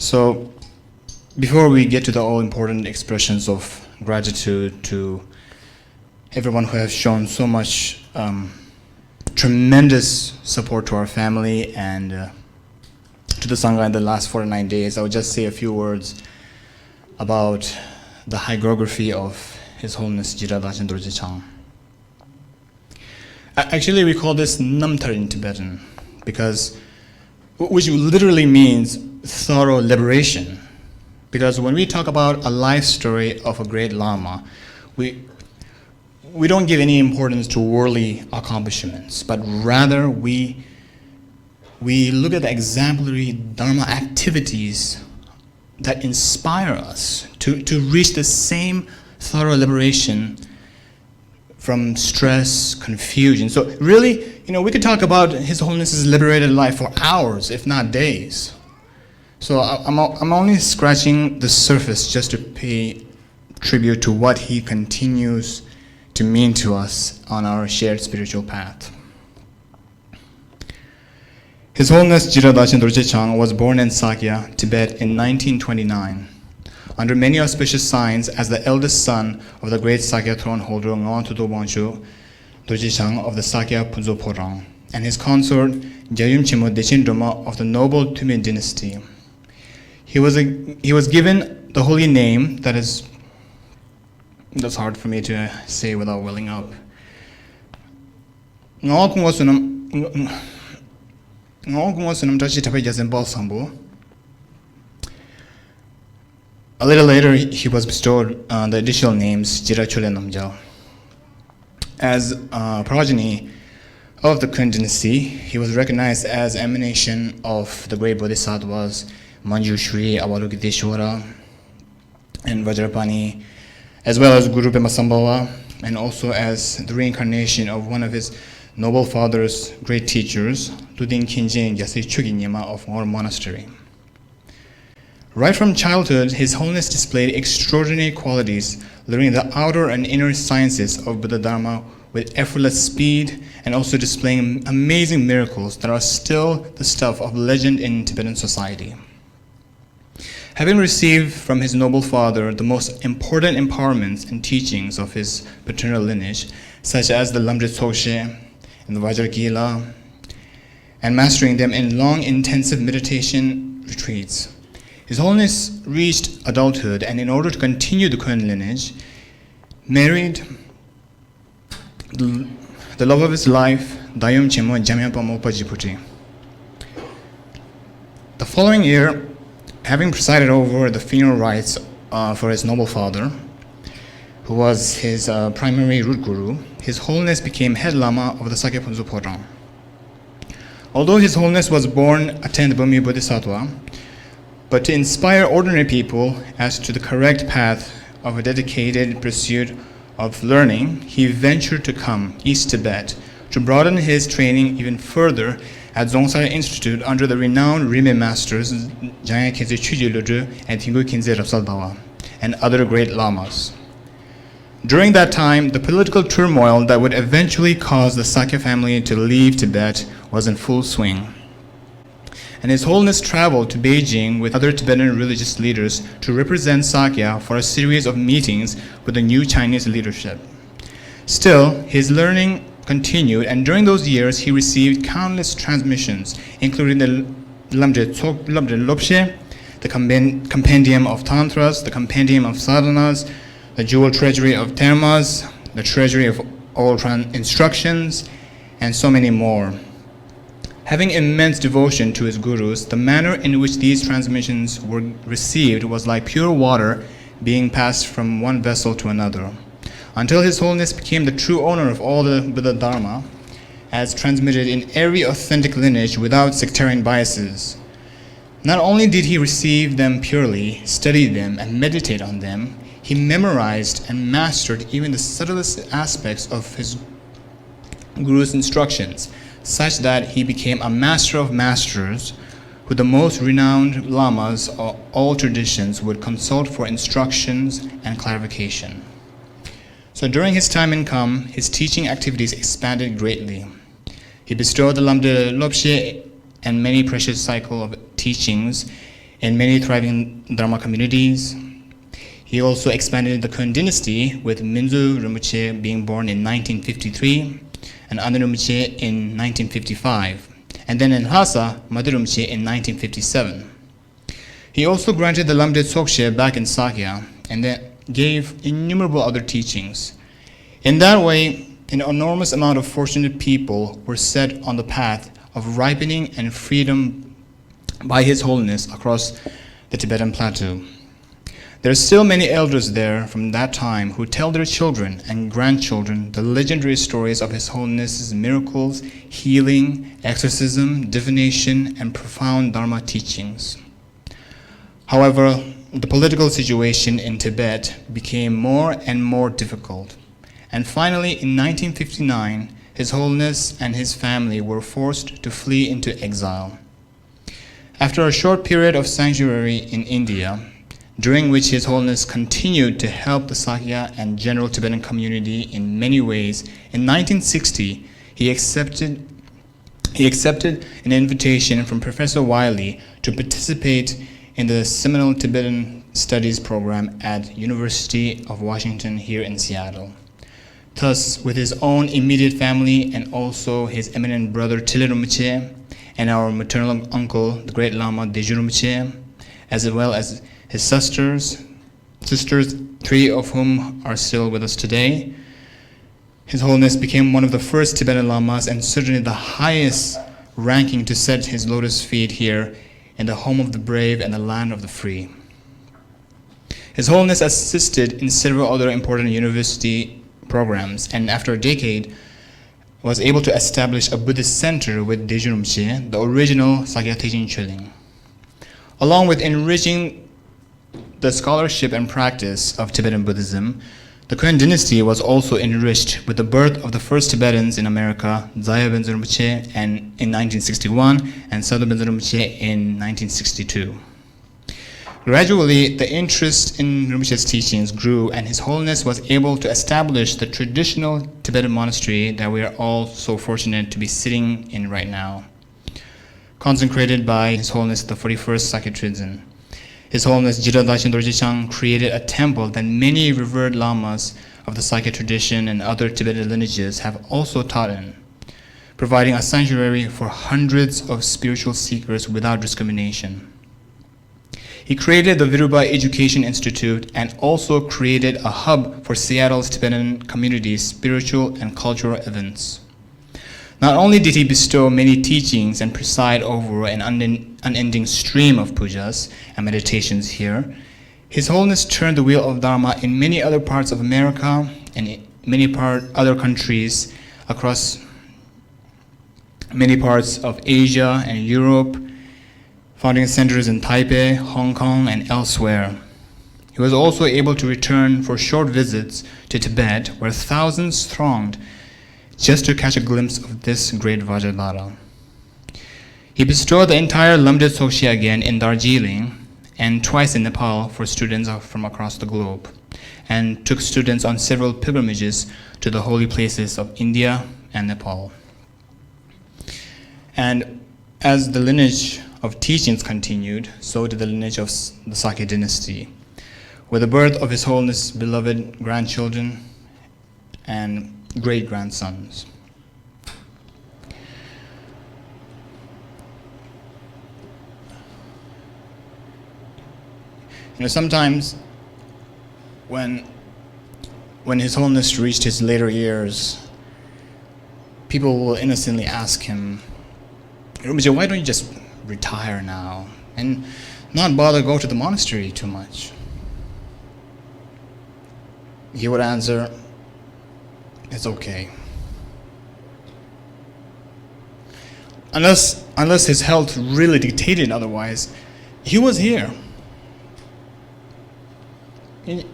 So, before we get to the all-important expressions of gratitude to everyone who has shown so much tremendous support to our family and to the Sangha in the last 49 days, I will just say a few words about the hagiography of His Holiness Jigdal Dagchen Dorje Chang. Actually, we call this Namtar in Tibetan, which literally means thorough liberation. Because when we talk about a life story of a great Lama, we don't give any importance to worldly accomplishments, but rather we look at the exemplary Dharma activities that inspire us to reach the same thorough liberation from stress, confusion. So really, we could talk about His Holiness's liberated life for hours, if not days. So I'm only scratching the surface just to pay tribute to what he continues to mean to us on our shared spiritual path. His Holiness Jigdal Dagchen Dorje Chang was born in Sakya, Tibet in 1929, under many auspicious signs as the eldest son of the great Sakya throne holder Ngawang Tuto Bangcho Dorje Chang of the Sakya Punzo Porang, and his consort Gyayum Chimo Dechen Droma of the noble Tumen dynasty. He was given the holy name that's hard for me to say without welling up. A little later, he was bestowed the additional names Jira Chule Namjal. As a progeny of the Kun dynasty, he was recognized as emanation of the great bodhisattvas Manjushri, Avalokiteshvara, and Vajrapani, as well as Guru Pema Sambhava, and also as the reincarnation of one of his noble father's great teachers, Tudin Kinjin Gyasi Chuginyama of Sakya Monastery. Right from childhood, His Holiness displayed extraordinary qualities, learning the outer and inner sciences of Buddha Dharma with effortless speed, and also displaying amazing miracles that are still the stuff of legend in Tibetan society. Having received from his noble father the most important empowerments and teachings of his paternal lineage, such as the Lamdre Tsogshe and the Vajragila, and mastering them in long, intensive meditation retreats, His Holiness reached adulthood, and in order to continue the Kun lineage, married the love of his life, Dayum Chemo Jamyapa Mopa Jiputi. The following year, having presided over the funeral rites for his noble father, who was his primary root guru, His Holiness became head Lama of the Sakya Punzo Porang. Although His Holiness was born a 10th Burmese Bodhisattva, but to inspire ordinary people as to the correct path of a dedicated pursuit of learning, he ventured to come East Tibet to broaden his training even further at Dzongsa Institute under the renowned Rinpoche masters Jaya Khyentse Chügyö Lodrö and Thingu Khyentse Rapsal Dawa, and other great lamas. During that time, the political turmoil that would eventually cause the Sakya family to leave Tibet was in full swing. And His Holiness traveled to Beijing with other Tibetan religious leaders to represent Sakya for a series of meetings with the new Chinese leadership. Still, his learning continued, and during those years he received countless transmissions, including the Lamdre Lopshe, the Compendium of Tantras, the Compendium of Sadhanas, the Jewel Treasury of Dharmas, the Treasury of All Instructions, and so many more. Having immense devotion to his gurus, the manner in which these transmissions were received was like pure water being passed from one vessel to another, until His Holiness became the true owner of all the Buddha Dharma, as transmitted in every authentic lineage without sectarian biases. Not only did he receive them purely, study them, and meditate on them, he memorized and mastered even the subtlest aspects of his guru's instructions, such that he became a master of masters, who the most renowned lamas of all traditions would consult for instructions and clarification. So during his time in Kham, his teaching activities expanded greatly. He bestowed the Lamdre Lopshe and many precious cycle of teachings in many thriving Dharma communities. He also expanded the Kun dynasty, with Minzu Rinpoche being born in 1953 and Anu Rinpoche in 1955, and then in Lhasa, Mother Rinpoche in 1957. He also granted the Lamde Tsokshe back in Sakya and then gave innumerable other teachings. In that way, an enormous amount of fortunate people were set on the path of ripening and freedom by His Holiness across the Tibetan plateau. There are still many elders there from that time who tell their children and grandchildren the legendary stories of His Holiness's miracles, healing, exorcism, divination, and profound Dharma teachings. However, the political situation in Tibet became more and more difficult, and finally in 1959, His Holiness and his family were forced to flee into exile. After a short period of sanctuary in India, during which His Holiness continued to help the Sakya and general Tibetan community in many ways, in 1960, he accepted an invitation from Professor Wiley to participate in the seminal Tibetan Studies program at University of Washington here in Seattle. Thus, with his own immediate family and also his eminent brother Tile Rinpoche and our maternal uncle, the great Lama Deju Rinpoche, as well as his sisters, three of whom are still with us today, His Holiness became one of the first Tibetan Lamas and certainly the highest ranking to set his lotus feet here in the home of the brave and the land of the free. His Holiness assisted in several other important university programs, and after a decade was able to establish a Buddhist center with Deju Rinpoche, the original Sakya Tejin Choling. Along with enriching the scholarship and practice of Tibetan Buddhism, the Kun dynasty was also enriched with the birth of the first Tibetans in America, Zaya Benzo Rinpoche in 1961 and Sadhu Benzo Rinpoche in 1962. Gradually, the interest in Rinpoche's teachings grew, and His Holiness was able to establish the traditional Tibetan monastery that we are all so fortunate to be sitting in right now, consecrated by His Holiness the 41st Sakya Trizin. His Holiness Jigdal Dagchen Dorje Chang created a temple that many revered lamas of the Sakya tradition and other Tibetan lineages have also taught in, providing a sanctuary for hundreds of spiritual seekers without discrimination. He created the Viruba Education Institute and also created a hub for Seattle's Tibetan community's spiritual and cultural events. Not only did he bestow many teachings and preside over an unending stream of pujas and meditations here, His Holiness turned the wheel of Dharma in many other parts of America and in many other countries across many parts of Asia and Europe, founding centers in Taipei, Hong Kong, and elsewhere. He was also able to return for short visits to Tibet, where thousands thronged just to catch a glimpse of this great Vajradhara. He bestowed the entire Lamde Tsokshe again in Darjeeling and twice in Nepal for students from across the globe, and took students on several pilgrimages to the holy places of India and Nepal. And as the lineage of teachings continued, so did the lineage of the Sakya dynasty, with the birth of His Holiness' beloved grandchildren and great-grandsons. Sometimes when His Holiness reached his later years, people will innocently ask him, Rinpoche, why don't you just retire now and not bother go to the monastery too much? He would answer, it's okay. Unless his health really dictated otherwise, he was here. He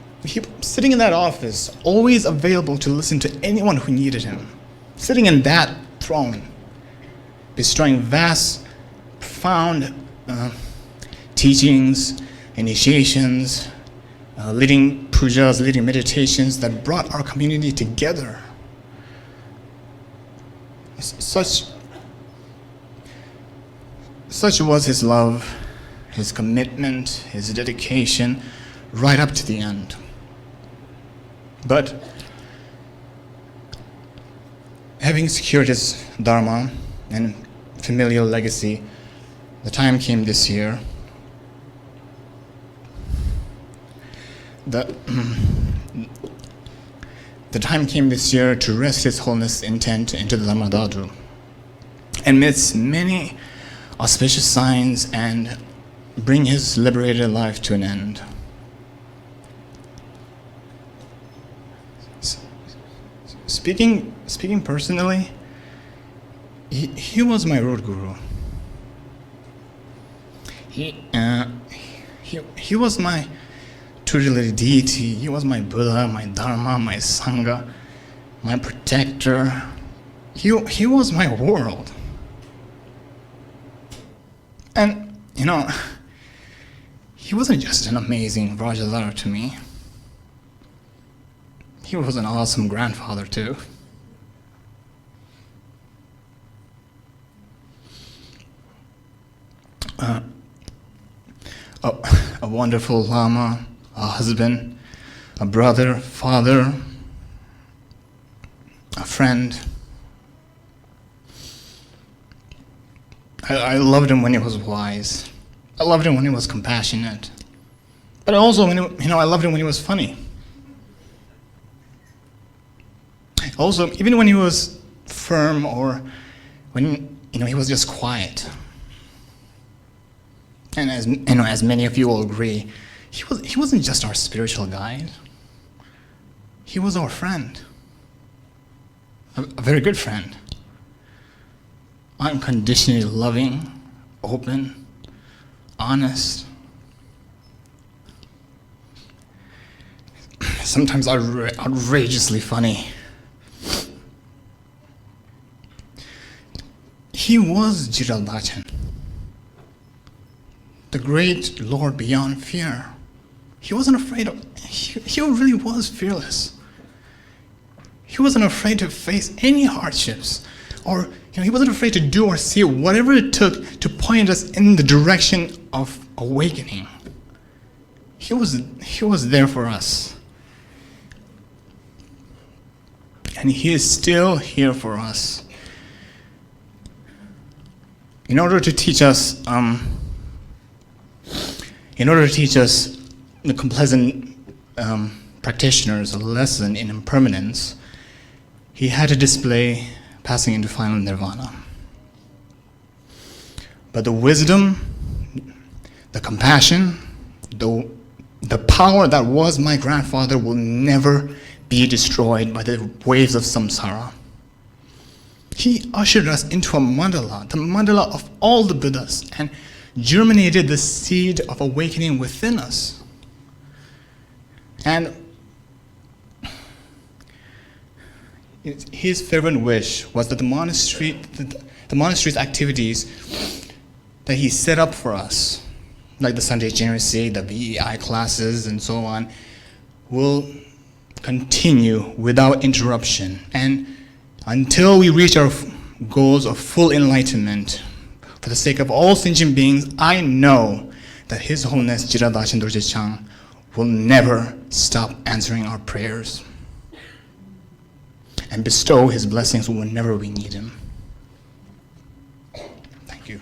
sitting in that office, always available to listen to anyone who needed him, sitting in that throne, bestowing vast, profound teachings, initiations, leading pujas, leading meditations that brought our community together. Such was his love his commitment, his dedication, right up to the end. But having secured his dharma and familial legacy, the time came this year. The time came this year to rest His Holiness' intent into the Dharma Dhatu. Amidst many auspicious signs and bring his liberated life to an end. Speaking personally, he was my road guru. He was my tutelary deity. He was my Buddha, my Dharma, my Sangha, my protector. He was my world. And, he wasn't just an amazing Vrajadhara to me. He was an awesome grandfather too. A wonderful Lama, a husband, a brother, father, a friend. I loved him when he was wise. I loved him when he was compassionate. But also, I loved him when he was funny. Also, even when he was firm or when, he was just quiet. And as many of you will agree, he wasn't just our spiritual guide. He was our friend. A very good friend. Unconditionally loving, open, honest. Sometimes outrageously funny. He was Jigdal Dagchen, the great Lord beyond fear. He wasn't afraid of, he really was fearless. He wasn't afraid to face any hardships, or he wasn't afraid to do or say whatever it took to point us in the direction of awakening. He was there for us. And he is still here for us. In order to teach us the complacent practitioners a lesson in impermanence, he had to display passing into final nirvana. But the wisdom, the compassion, the power that was my grandfather will never be destroyed by the waves of samsara. He ushered us into a mandala, the mandala of all the Buddhas, and germinated the seed of awakening within us. And his fervent wish was that the monastery's activities that he set up for us, like the Sunday Generosity, the VEI classes, and so on, will continue without interruption. And until we reach our goals of full enlightenment, for the sake of all sentient beings, I know that His Holiness Jigdal Dagchen Dorje Chang will never stop answering our prayers and bestow his blessings whenever we need him. Thank you.